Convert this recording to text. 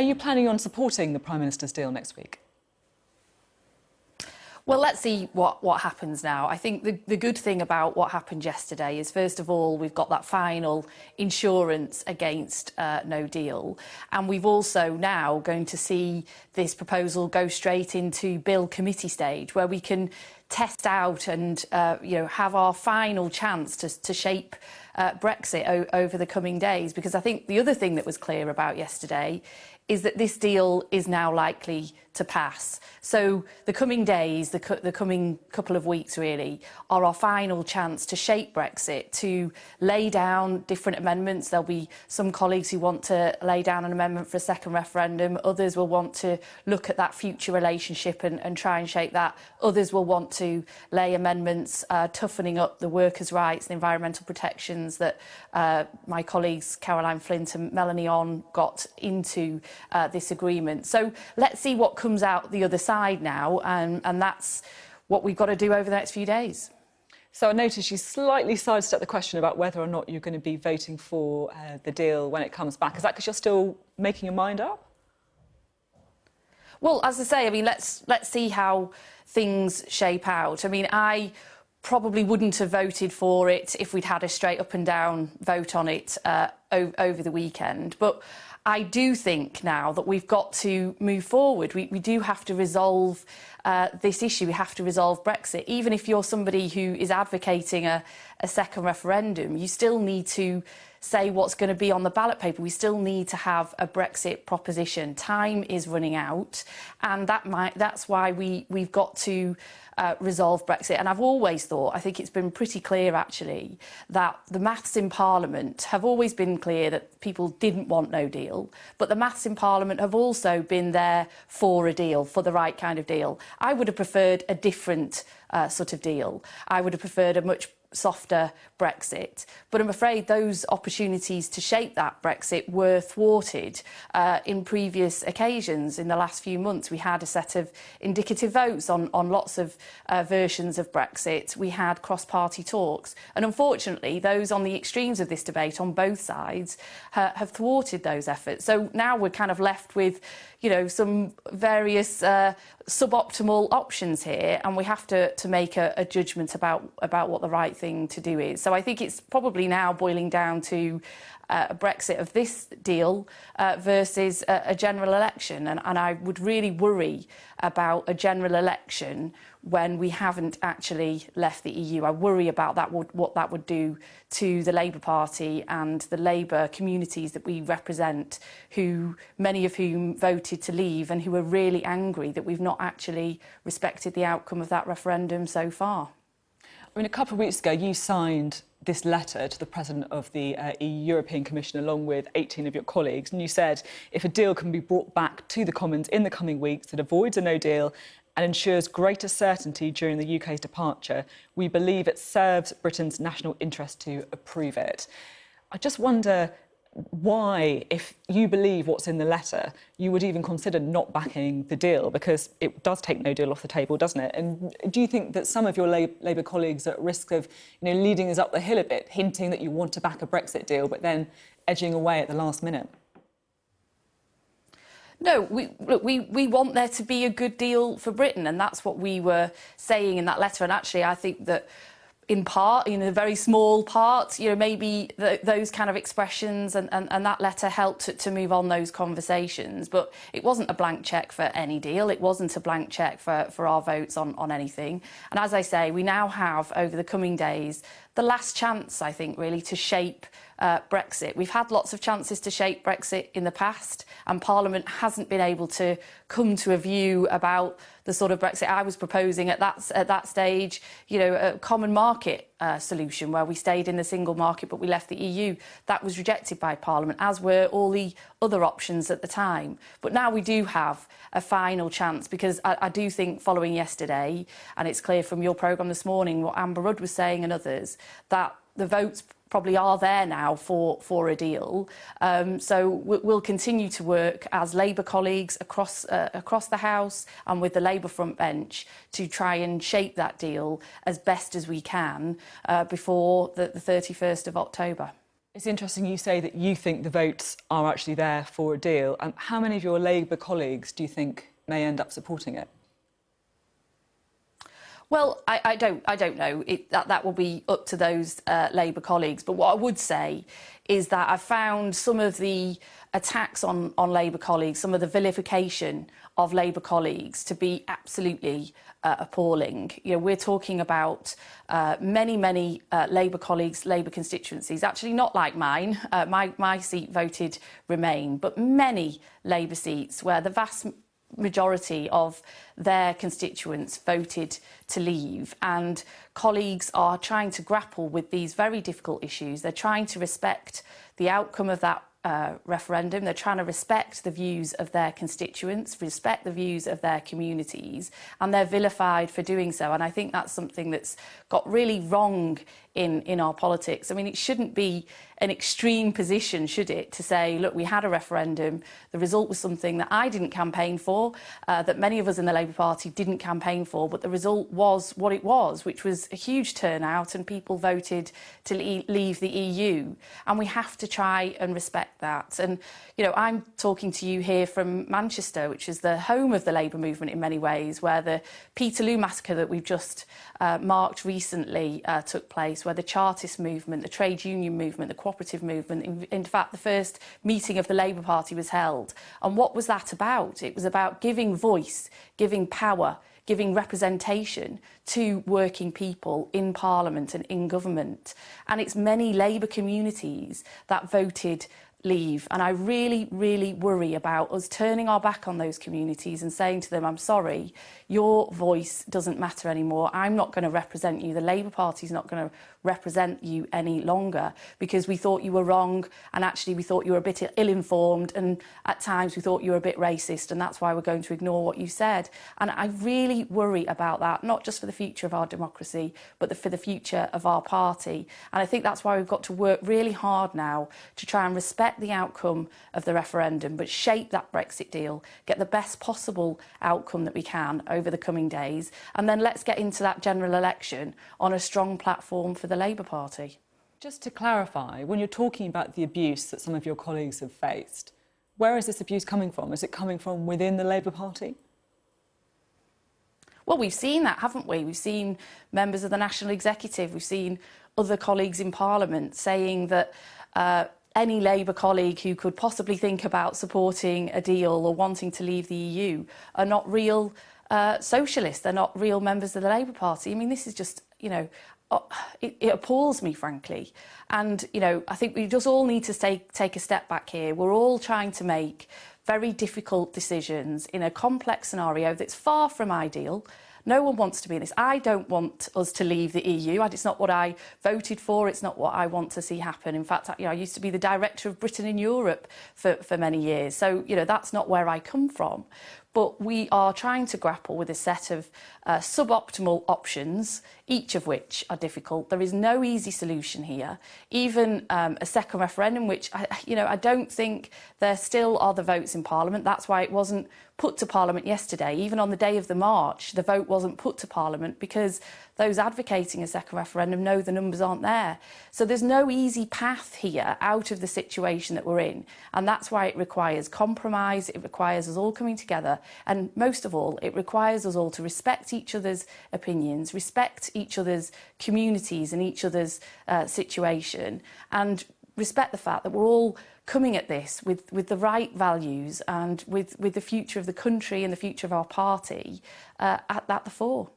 Are you planning on supporting the Prime Minister's deal next week? Well, let's see what happens now. I think the good thing about what happened yesterday is, first of all, we've got that final insurance against no deal. And we've also now going to see this proposal go straight into bill committee stage, where we can test out and have our final chance to shape Brexit over the coming days. Because I think the other thing that was clear about yesterday is that this deal is now likely to pass. So the coming days, the coming couple of weeks really, are our final chance to shape Brexit, to lay down different amendments. There'll be some colleagues who want to lay down an amendment for a second referendum. Others will want to look at that future relationship and try and shape that. Others will want to lay amendments toughening up the workers' rights and environmental protections that my colleagues Caroline Flint and Melanie On got into this agreement. So let's see what comes out the other side now, and that's what we've got to do over the next few days. So I noticed you slightly sidestepped the question about whether or not you're going to be voting for the deal when it comes back. Is that because you're still making your mind up? Well, as I say, I mean, let's see how things shape out. I mean, I probably wouldn't have voted for it if we'd had a straight up and down vote on it over the weekend. But I do think now that we've got to move forward. We do have to resolve this issue. We have to resolve Brexit. Even if you're somebody who is advocating a second referendum, you still need to say what's going to be on the ballot paper. We still need to have a Brexit proposition. Time is running out, and that's why we've got to resolve Brexit. And I've always thought, I think it's been pretty clear actually, that the maths in Parliament have always been clear that people didn't want no deal, but the maths in Parliament have also been there for a deal, for the right kind of deal. I would have preferred a different sort of deal. I would have preferred a much softer Brexit. But I'm afraid those opportunities to shape that Brexit were thwarted in previous occasions. In the last few months, we had a set of indicative votes on lots of versions of Brexit. We had cross-party talks. And unfortunately, those on the extremes of this debate on both sides have thwarted those efforts. So now we're kind of left with, some various suboptimal options here, and we have to make a judgment about what the right thing to do is. So I think it's probably now boiling down to a Brexit of this deal versus a general election. And I would really worry about a general election when we haven't actually left the EU. I worry about what that would do to the Labour Party and the Labour communities that we represent, many of whom voted to leave and who are really angry that we've not actually respected the outcome of that referendum so far. I mean, a couple of weeks ago, you signed this letter to the President of the European Commission along with 18 of your colleagues, and you said if a deal can be brought back to the Commons in the coming weeks that avoids a no deal and ensures greater certainty during the UK's departure, we believe it serves Britain's national interest to approve it. I just wonder why, if you believe what's in the letter, you would even consider not backing the deal, because it does take no deal off the table, doesn't it? And do you think that some of your Labour colleagues are at risk of, leading us up the hill a bit, hinting that you want to back a Brexit deal, but then edging away at the last minute? No, we want there to be a good deal for Britain, and that's what we were saying in that letter. And actually, I think that in part, a very small part, maybe those kind of expressions and that letter helped to move on those conversations. But it wasn't a blank cheque for any deal. It wasn't a blank cheque for our votes on anything. And as I say, we now have, over the coming days, the last chance, I think, really, to shape Brexit. We've had lots of chances to shape Brexit in the past, and Parliament hasn't been able to come to a view about the sort of Brexit I was proposing at that stage, a common market solution where we stayed in the single market but we left the EU. That was rejected by Parliament, as were all the other options at the time. But now we do have a final chance, because I do think, following yesterday, and it's clear from your programme this morning, what Amber Rudd was saying and others, that the votes probably are there now for a deal. So we'll continue to work as Labour colleagues across the House and with the Labour front bench to try and shape that deal as best as we can before the 31st of October. It's interesting you say that you think the votes are actually there for a deal. How many of your Labour colleagues do you think may end up supporting it? Well, I don't know. That will be up to those Labour colleagues. But what I would say is that I found some of the attacks on Labour colleagues, some of the vilification of Labour colleagues to be absolutely appalling. You know, we're talking about many Labour colleagues, Labour constituencies, actually not like mine. My seat voted Remain, but many Labour seats where the vast majority of their constituents voted to leave, and colleagues are trying to grapple with these very difficult issues. They're trying to respect the outcome of that referendum. They're trying to respect the views of their constituents, respect the views of their communities, and they're vilified for doing so. And I think that's something that's got really wrong in our politics. I mean, it shouldn't be an extreme position, should it, to say, look, we had a referendum, the result was something that I didn't campaign for, that many of us in the Labour Party didn't campaign for, but the result was what it was, which was a huge turnout, and people voted to leave the EU. And we have to try and respect that. And, you know, I'm talking to you here from Manchester, which is the home of the Labour movement in many ways, where the Peterloo massacre that we've just marked recently took place, where the Chartist movement, the trade union movement, the cooperative movement, in fact, the first meeting of the Labour Party was held. And what was that about? It was about giving voice, giving power, giving representation to working people in Parliament and in government. And it's many Labour communities that voted leave. And I really worry about us turning our back on those communities and saying to them, I'm sorry, your voice doesn't matter anymore. I'm not going to represent you. The Labour Party's not going to represent you any longer because we thought you were wrong, and actually we thought you were a bit ill-informed, and at times we thought you were a bit racist, and that's why we're going to ignore what you said. And I really worry about that, not just for the future of our democracy, but for the future of our party. And I think that's why we've got to work really hard now to try and respect the outcome of the referendum, but shape that Brexit deal, get the best possible outcome that we can over the coming days, and then let's get into that general election on a strong platform for the Labour Party. Just to clarify, when you're talking about the abuse that some of your colleagues have faced, where is this abuse coming from? Is it coming from within the Labour Party? Well, we've seen that, haven't we? We've seen members of the National Executive, we've seen other colleagues in Parliament saying that any Labour colleague who could possibly think about supporting a deal or wanting to leave the EU are not real socialists, they're not real members of the Labour Party. I mean, this is just, you know, it appalls me, frankly. And, you know, I think we just all need to take a step back here. We're all trying to make very difficult decisions in a complex scenario that's far from ideal. No one wants to be in this. I don't want us to leave the EU. It's not what I voted for. It's not what I want to see happen. In fact, you know, I used to be the director of Britain in Europe for many years. So, you know, that's not where I come from. But we are trying to grapple with a set of suboptimal options, each of which are difficult. There is no easy solution here. Even a second referendum, which, I don't think there still are the votes in Parliament. That's why it wasn't put to Parliament yesterday. Even on the day of the march, the vote wasn't put to Parliament because those advocating a second referendum know the numbers aren't there. So there's no easy path here out of the situation that we're in. And that's why it requires compromise. It requires us all coming together. And most of all, it requires us all to respect each other's opinions, respect each other's communities and each other's situation, and respect the fact that we're all coming at this with the right values and with the future of the country and the future of our party at the fore.